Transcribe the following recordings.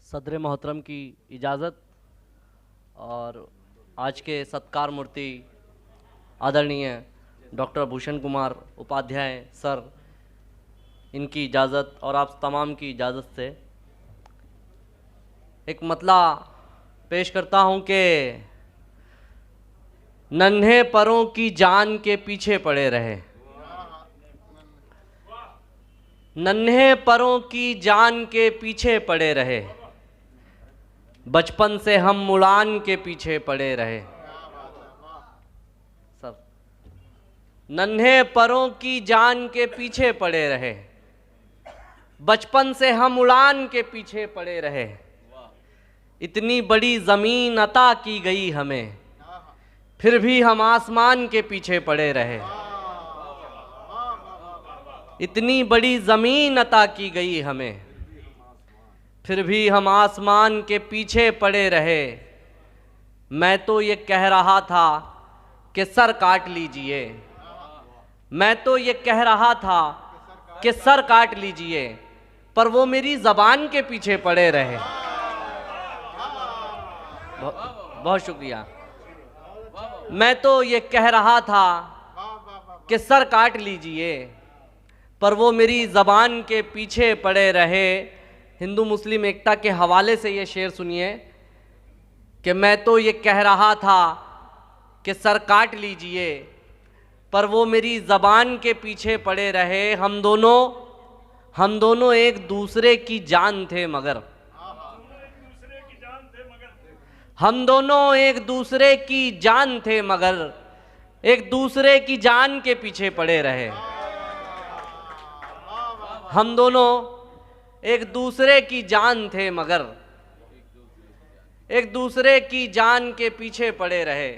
सदर मोहतरम की इजाज़त और आज के सत्कार मूर्ति आदरणीय डॉक्टर भूषण कुमार उपाध्याय सर, इनकी इजाज़त और आप तमाम की इजाज़त से एक मतला पेश करता हूं कि नन्हे परों की जान के पीछे पड़े रहे, नन्हे परों की जान के पीछे पड़े रहे, बचपन से हम उड़ान के पीछे पड़े रहे। सर, नन्हे परों की जान के पीछे पड़े रहे, बचपन से हम उड़ान के पीछे पड़े रहे। इतनी बड़ी ज़मीन अता की गई हमें, फिर भी हम आसमान के पीछे पड़े रहे। इतनी बड़ी ज़मीन अता की गई हमें, फिर भी हम आसमान के पीछे पड़े रहे। मैं तो ये कह रहा था कि सर काट लीजिए, मैं तो ये कह रहा था कि सर काट लीजिए, पर वो मेरी ज़बान के पीछे पड़े रहे। बहुत शुक्रिया। मैं तो ये कह रहा था कि सर काट लीजिए, पर वो मेरी ज़बान के पीछे पड़े रहे। हिंदू मुस्लिम एकता के हवाले से ये शेर सुनिए कि मैं तो ये कह रहा था कि सर काट लीजिए, पर वो मेरी ज़बान के पीछे पड़े रहे। हम दोनों एक दूसरे की जान थे मगर, हम दोनों एक दूसरे की जान थे मगर एक दूसरे की जान के पीछे पड़े रहे। हम दोनों एक दूसरे की जान थे मगर एक दूसरे की जान के पीछे पड़े रहे।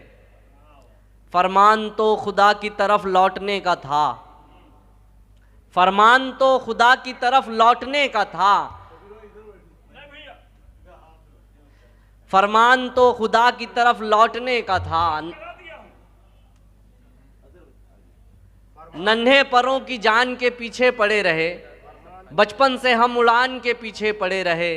फरमान तो खुदा की तरफ लौटने का था, फरमान तो खुदा की तरफ लौटने का था, फरमान तो खुदा की तरफ लौटने का था। नन्हे परों की जान के पीछे पड़े रहे, बचपन से हम उड़ान के पीछे पड़े रहे।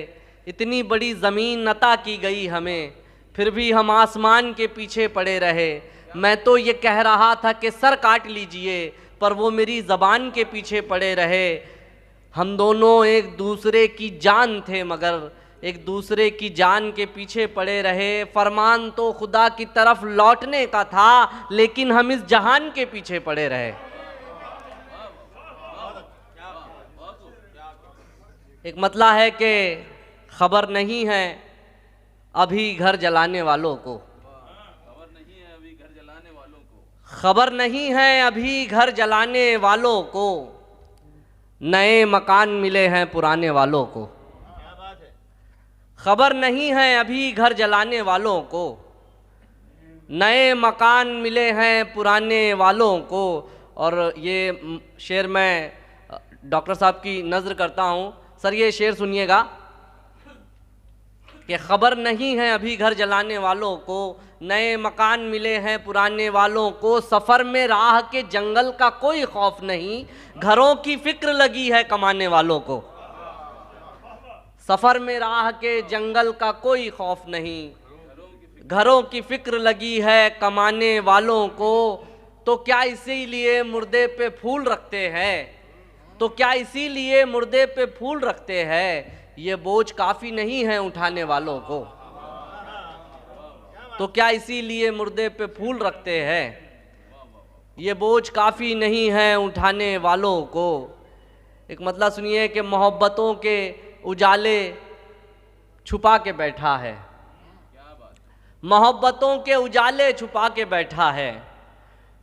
इतनी बड़ी ज़मीन अता की गई हमें, फिर भी हम आसमान के पीछे पड़े रहे। मैं तो ये कह रहा था कि सर काट लीजिए, पर वो मेरी ज़बान के पीछे पड़े रहे। हम दोनों एक दूसरे की जान थे मगर एक दूसरे की जान के पीछे पड़े रहे। फरमान तो खुदा की तरफ लौटने का था, लेकिन हम इस जहान के पीछे पड़े रहे। एक मतला है कि खबर नहीं है अभी घर जलाने वालों को, खबर नहीं है अभी घर जलाने वालों को, नए मकान मिले हैं पुराने वालों को। खबर नहीं है अभी घर जलाने वालों को, नए मकान मिले हैं पुराने वालों को। और ये शेर मैं डॉक्टर साहब की नज़र करता हूँ। सर, ये शेर सुनिएगा कि खबर नहीं है अभी घर जलाने वालों को, नए मकान मिले हैं पुराने वालों को। सफ़र में राह के जंगल का कोई खौफ नहीं, घरों की फिक्र लगी है कमाने वालों को। सफ़र में राह के जंगल का कोई खौफ नहीं, घरों की फिक्र लगी है कमाने वालों को। तो क्या इसीलिए मुर्दे पे फूल रखते हैं, तो क्या इसीलिए मुर्दे पे फूल रखते हैं, ये बोझ काफ़ी नहीं है उठाने वालों को। तो क्या इसीलिए मुर्दे पे फूल रखते हैं, ये बोझ काफ़ी नहीं है उठाने वालों को। एक मतलब सुनिए कि मोहब्बतों के उजाले छुपा के बैठा है, मोहब्बतों के उजाले छुपा के बैठा है,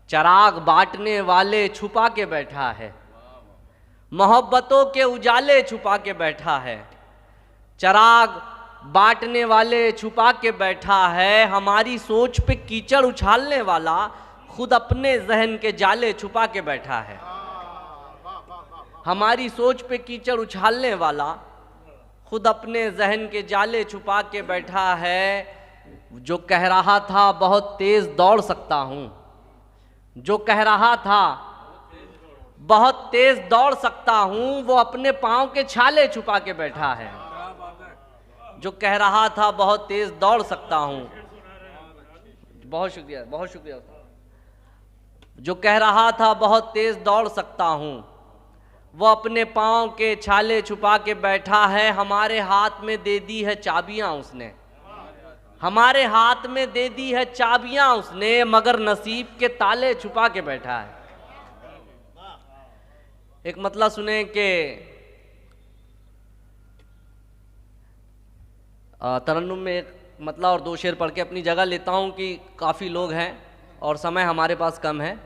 चराग बांटने वाले छुपा के बैठा है। मोहब्बतों के उजाले छुपा के बैठा है, चराग बांटने वाले छुपा के बैठा है। हमारी सोच पे कीचड़ उछालने वाला खुद अपने जहन के जाले छुपा के बैठा है। हमारी सोच पे कीचड़ उछालने वाला खुद अपने जहन के जाले छुपा के बैठा है। जो कह रहा था बहुत तेज दौड़ सकता हूँ, जो कह रहा था बहुत तेज दौड़ सकता हूँ, वो अपने पाँव के छाले छुपा के बैठा है। जो कह रहा था बहुत तेज दौड़ सकता हूँ, बहुत शुक्रिया, बहुत शुक्रिया। जो कह रहा था बहुत तेज दौड़ सकता हूँ, वो अपने पाँव के छाले छुपा के बैठा है। हमारे हाथ में दे दी है चाबियाँ उसने, हमारे हाथ में दे दी है चाबियाँ उसने, मगर नसीब के ताले छुपा के बैठा है। एक मतलब सुने कि तरन्नुम में एक मतलब और 2 शेर पढ़ के अपनी जगह लेता हूँ कि काफ़ी लोग हैं और समय हमारे पास कम है।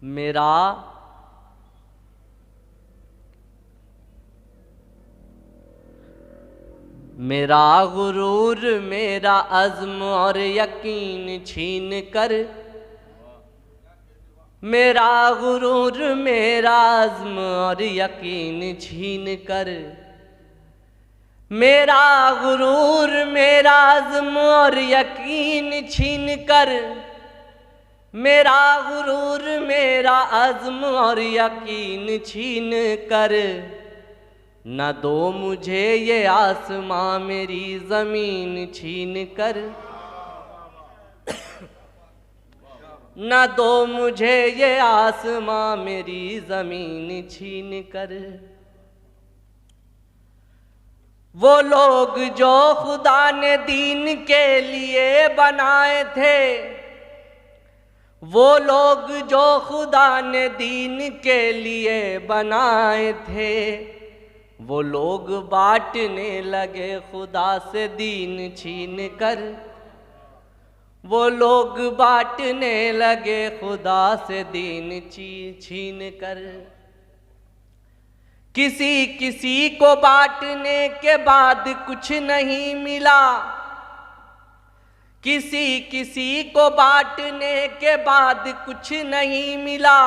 मेरा गुरूर मेरा अज़्म और यकीन छीन कर, मेरा गुरूर मेरा अज़्म और यकीन छीन कर, मेरा गुरूर मेरा अज़्म और यकीन छीन कर, मेरा गुरूर मेरा अज़्म और यकीन छीन कर, न दो मुझे ये आसमां मेरी ज़मीन छीन कर, न दो मुझे ये आसमां मेरी ज़मीन छीन कर। वो लोग जो खुदा ने दीन के लिए बनाए थे, वो लोग जो खुदा ने दीन के लिए बनाए थे, वो लोग बांटने लगे खुदा से दीन छीन कर, वो लोग बांटने लगे खुदा से दीन छीन कर। किसी किसी को बांटने के बाद कुछ नहीं मिला, किसी किसी को बांटने के बाद कुछ नहीं मिला,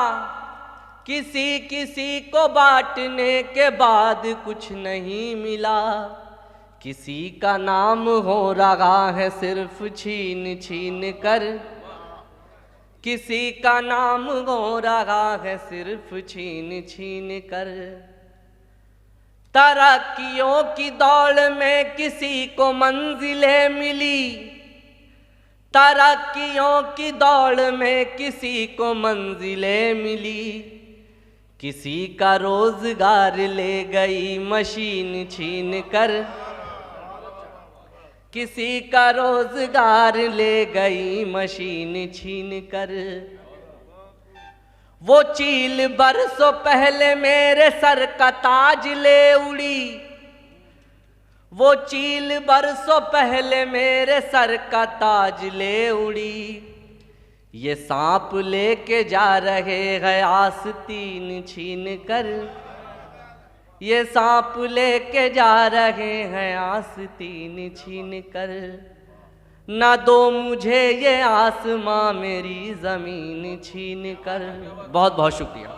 किसी किसी को बांटने के बाद कुछ नहीं मिला। किसी का नाम हो रहा है सिर्फ छीन छीन कर, किसी का नाम हो रहा है सिर्फ छीन छीन कर। तरक्कियों की दौड़ में किसी को मंजिलें मिली, तरक्कियों की दौड़ में किसी को मंजिलें मिली, किसी का रोजगार ले गई मशीन छीन कर, किसी का रोजगार ले गई मशीन छीन कर। वो चील बरसों पहले मेरे सर का ताज ले उड़ी, वो चील बरसों पहले मेरे सर का ताज ले उड़ी। ये सांप लेके जा रहे हैं आस्तीन छीन कर, ये सांप लेके जा रहे हैं आस्तीन छीन कर। ना दो मुझे ये आसमां मेरी ज़मीन छीन कर। बहुत बहुत शुक्रिया।